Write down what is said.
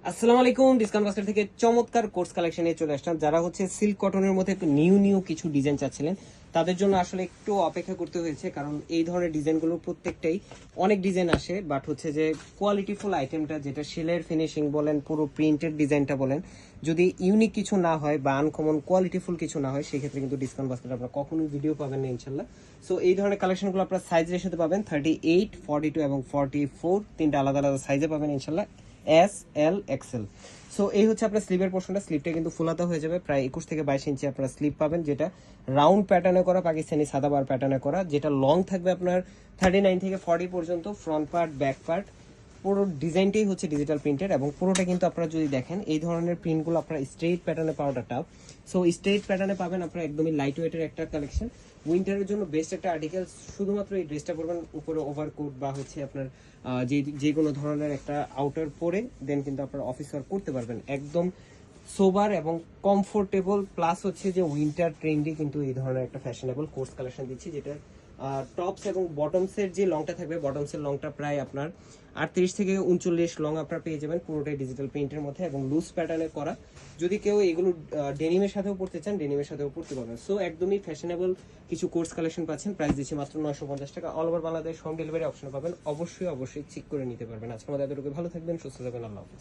আসসালামু আলাইকুম। Discount basket থেকে চমৎকার কোর্স কালেকশন নিয়ে চলে আসলাম। যারা হচ্ছে সিল্ক কটনের মধ্যে একটু নিউ নিউ কিছু ডিজাইন চাচ্ছিলেন তাদের জন্য আসলে একটু অপেক্ষা করতে হয়েছে, কারণ এই ধরনের ডিজাইনগুলো প্রত্যেকটাই অনেক ডিজাইন আসে, বাট হচ্ছে যে কোয়ালিটিফুল আইটেমটা, যেটা সেলের ফিনিশিং বলেন, পুরো প্রিন্টেড ডিজাইনটা বলেন, যদি ইউনিক কিছু না হয় বা আনকমন কোয়ালিটিফুল কিছু না হয়, সেক্ষেত্রে কিন্তু ডিসকাউন্ট বাস্কেট আপনারা কখনোই ভিডিও পাবেন না ইনশাল্লাহ। সো এই ধরনের কালেকশনগুলো আপনারা সাইজ রেশিওতে পাবেন 38, 42 এবং 44, তিনটা আলাদা আলাদা সাইজে পাবেন ইনশাল্লাহ, এস, এল, এক্সেল। সো এই হচ্ছে আপনার স্লিভের পোর্শনটা। স্লিভটা কিন্তু ফুলাতে হয়ে যাবে, প্রায় 21 থেকে 22 ইঞ্চি আপনারা স্লিভ পাবেন, যেটা রাউন্ড প্যাটার্নে করা, পাকিস্তানি সাদাবার প্যাটার্নে করা, যেটা লং থাকবে আপনার 39 থেকে 40 পর্যন্ত, ফ্রন্ট পার্ট ব্যাক পার্ট পুরো ডিজাইনটাই হচ্ছে ডিজিটাল প্রিন্টেড, এবং পুরোটা কিন্তু আপনারা যদি দেখেন এই ধরনের প্রিন্টগুলো আপনারা স্ট্রেট প্যাটার্নে পাওয়াটা টাফ। সো স্ট্রেট প্যাটার্নে পাবেন আপনারা একদমই লাইট ওয়েটের একটা কালেকশন, উইন্টারের জন্য বেস্ট একটা আর্টিকেল। শুধুমাত্র এই ড্রেসটা পরবেন, উপরে ওভারকোট বা হচ্ছে আপনার যে কোনো ধরনের একটা আউটার পরে দেন কিন্তু আপনারা অফিস ওয়ার্ক করতে পারবেন, একদম সোবার এবং কমফোর্টেবল। প্লাস হচ্ছে যে উইন্টার ট্রেন্ডে কিন্তু এই ধরনের একটা ফ্যাশনেবল কোর্স কালেকশন দিচ্ছি, যেটা টপস এবং বটমসের যে লংটা থাকবে, বটমসের লংটা প্রায় আপনার 38 থেকে 39 লং আপনারা পেয়ে যাবেন, পুরোটাই ডিজিটাল প্রিন্টের মধ্যে এবং লুজ প্যাটার্নে করা। যদি কেউ এগুলো ডেনিমের সাথেও পড়তে চান, ডেনিমের সাথেও পড়তে পারবেন। সো একদমই ফ্যাশনেবল কিছু কোর্স কালেকশন পাচ্ছেন, প্রাইস দিচ্ছি মাত্র 950 টাকা। All over Bangladesh home delivery option পাবেন, অবশ্যই অবশ্যই চেক করে নিতে পারবেন। আজকে আমাদের এতটুকু, ভালো থাকবেন, সুস্থ থাকবেন, আল্লাহ হাফেজ।